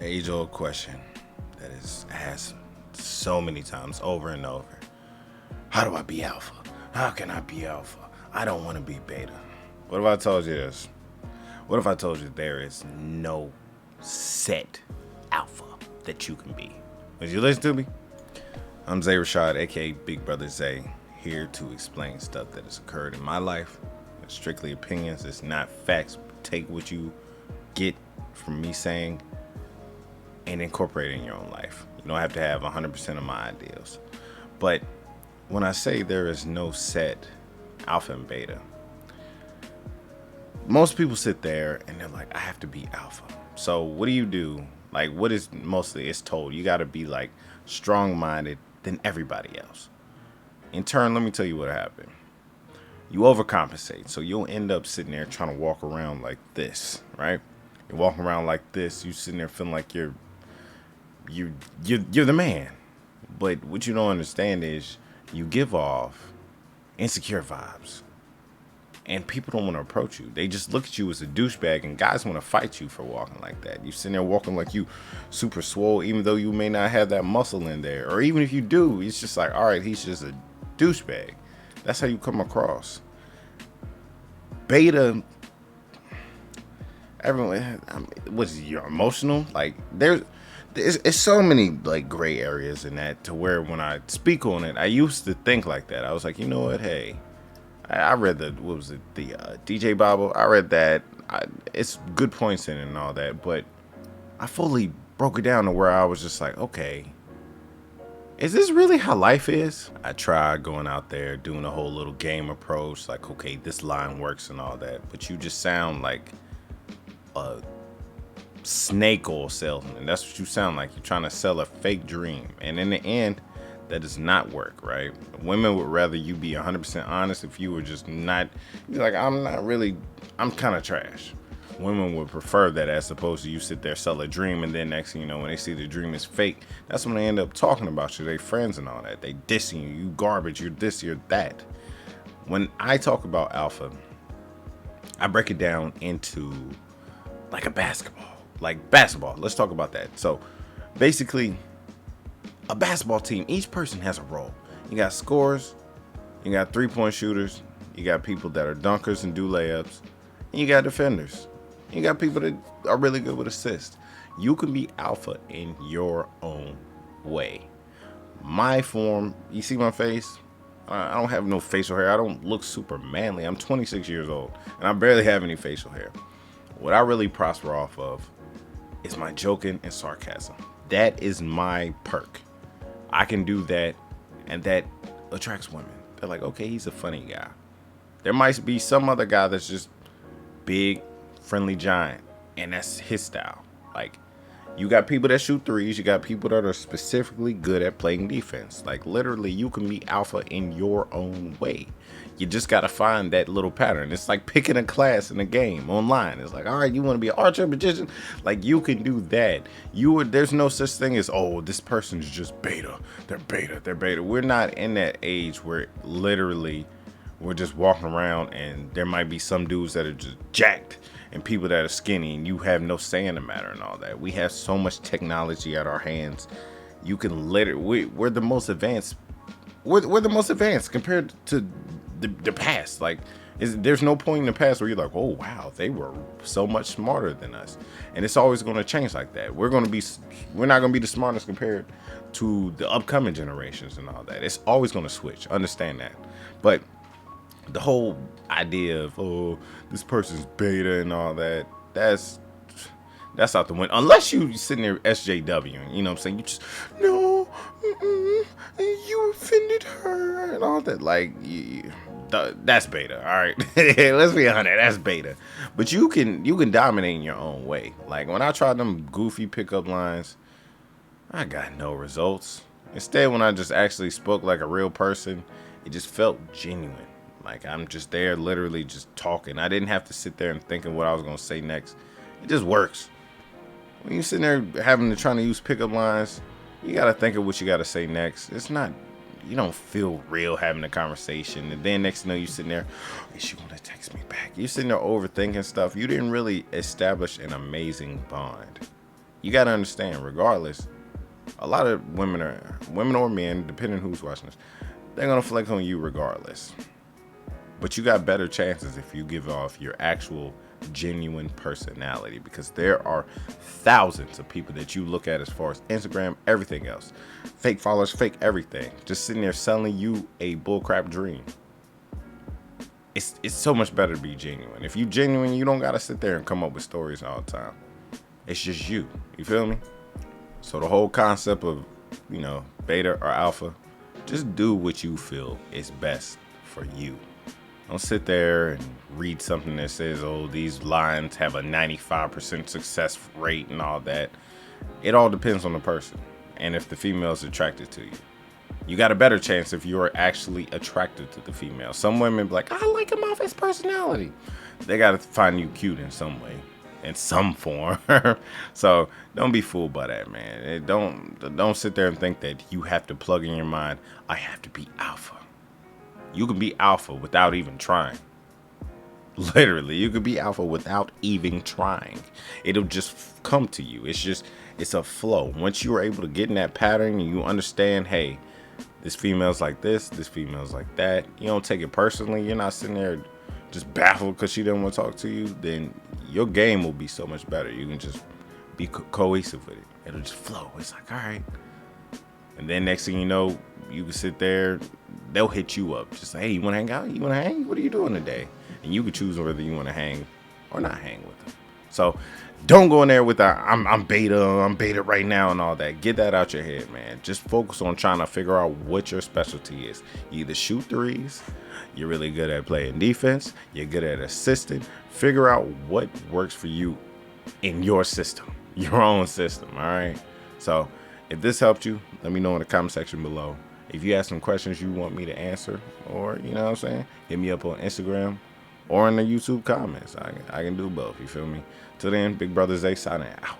Age-old question that is asked so many times over and over. How do I be alpha? How can I be alpha? I don't want to be beta. What if I told you this? What if I told you there is no set alpha that you can be? Would you listen to me? I'm Zay Rashad, aka Big Brother Zay, here to explain stuff that has occurred in my life. It's strictly opinions, it's not facts. Take what you get from me saying and incorporate it in your own life. You don't have to have 100% of my ideals. But when I say there is no set alpha and beta, most people sit there and they're like, I have to be alpha. So what do you do? Like, what is mostly it's told? You got to be like strong-minded than everybody else. In turn, let me tell you what happened. You overcompensate. So you'll end up sitting there trying to walk around like this, right? You're walking around like this. You sitting there feeling like you're the man. But what you don't understand is you give off insecure vibes. And people don't want to approach you. They just look at you as a douchebag, and guys want to fight you for walking like that. You sitting there walking like you super swole, even though you may not have that muscle in there. Or even if you do, it's just like, all right, he's just a douchebag. That's how you come across. Beta, everyone, you're emotional? Like, it's so many like gray areas in that to where when I speak on it, I used to think like that. I was like, you know what, hey, I read the DJ Bible. I read that. It's good points in it and all that, but I fully broke it down to where I was just like, okay, is this really how life is? I tried going out there doing a whole little game approach, like, okay, this line works and all that, but you just sound like a snake oil salesman. That's what you sound like. You're trying to sell a fake dream, and in the end, that does not work, right? Women would rather you be 100% honest. If you were just not, you're like, I'm kind of trash. Women would prefer that as opposed to you sit there, sell a dream, and then next thing you know, when they see the dream is fake, that's when they end up talking about you, they friends and all that. They dissing you, you garbage, you're this, you're that. When I talk about alpha, I break it down into like a basketball. Like basketball, let's talk about that. So basically, a basketball team, each person has a role. You got scorers, you got three-point shooters, you got people that are dunkers and do layups, and you got defenders. You got people that are really good with assists. You can be alpha in your own way. My form, you see my face? I don't have no facial hair. I don't look super manly. I'm 26 years old, and I barely have any facial hair. What I really prosper off of is my joking and sarcasm. That is my perk. I can do that, and that attracts women. They're like, okay, he's a funny guy. There might be some other guy that's just big, friendly giant, and that's his style. Like, you got people that shoot threes, you got people that are specifically good at playing defense. Like, literally, you can be alpha in your own way. You just got to find that little pattern. It's like picking a class in a game online. It's like, all right, you want to be an archer, magician? Like, you can do that. There's no such thing as, oh, this person's just beta. They're beta. We're not in that age where literally we're just walking around and there might be some dudes that are just jacked and people that are skinny and you have no say in the matter and all that. We have so much technology at our hands. You can we're the most advanced. We're the most advanced compared to the past. Like, there's no point in the past where you're like, oh wow, they were so much smarter than us, and it's always going to change like that. We're not going to be the smartest compared to the upcoming generations and all that. It's always going to switch. Understand that. But the whole idea of, oh, this person's beta and all that, that's out the window. Unless you sitting there SJW, you know what I'm saying? You just, no, you offended her and all that. Like, that's beta, all right? Let's be honest, that's beta. But you can dominate in your own way. Like, when I tried them goofy pickup lines, I got no results. Instead, when I just actually spoke like a real person, it just felt genuine. Like, I'm just there literally just talking. I didn't have to sit there and thinking what I was going to say next. It just works. When you're sitting there trying to use pickup lines, you got to think of what you got to say next. It's not, you don't feel real having a conversation. And then next thing you know, you're sitting there, is she going to text me back? You're sitting there overthinking stuff. You didn't really establish an amazing bond. You got to understand, regardless, a lot of women or men, depending who's watching this, they're going to flex on you regardless. But you got better chances if you give off your actual genuine personality, because there are thousands of people that you look at as far as Instagram, everything else. Fake followers, fake everything. Just sitting there selling you a bullcrap dream. It's so much better to be genuine. If you genuine, you don't got to sit there and come up with stories all the time. It's just you. You feel me? So the whole concept of, beta or alpha, just do what you feel is best for you. Don't sit there and read something that says, oh, these lines have a 95% success rate and all that. It all depends on the person and if the female is attracted to you. You got a better chance if you are actually attracted to the female. Some women be like, I like him off his personality. They got to find you cute in some way, in some form. So don't be fooled by that, man. Don't sit there and think that you have to plug in your mind, I have to be alpha. You can be alpha without even trying. Literally, you could be alpha without even trying. It'll just come to you. It's a flow. Once you are able to get in that pattern and you understand, hey, this female's like this female's like that. You don't take it personally. You're not sitting there just baffled because she didn't want to talk to you. Then your game will be so much better. You can just be cohesive with it. It'll just flow. It's like, all right. And then next thing you know, you can sit there. They'll hit you up. Just say, hey, you want to hang out? You want to hang? What are you doing today? And you can choose whether you want to hang or not hang with them. So don't go in there with I'm beta right now and all that. Get that out your head, man. Just focus on trying to figure out what your specialty is. You either shoot threes, you're really good at playing defense, you're good at assisting. Figure out what works for you in your system, your own system, all right? So if this helped you, let me know in the comment section below. If you have some questions you want me to answer, or, you know what I'm saying, hit me up on Instagram or in the YouTube comments. I can do both, you feel me? Till then, Big Brother Zay signing out.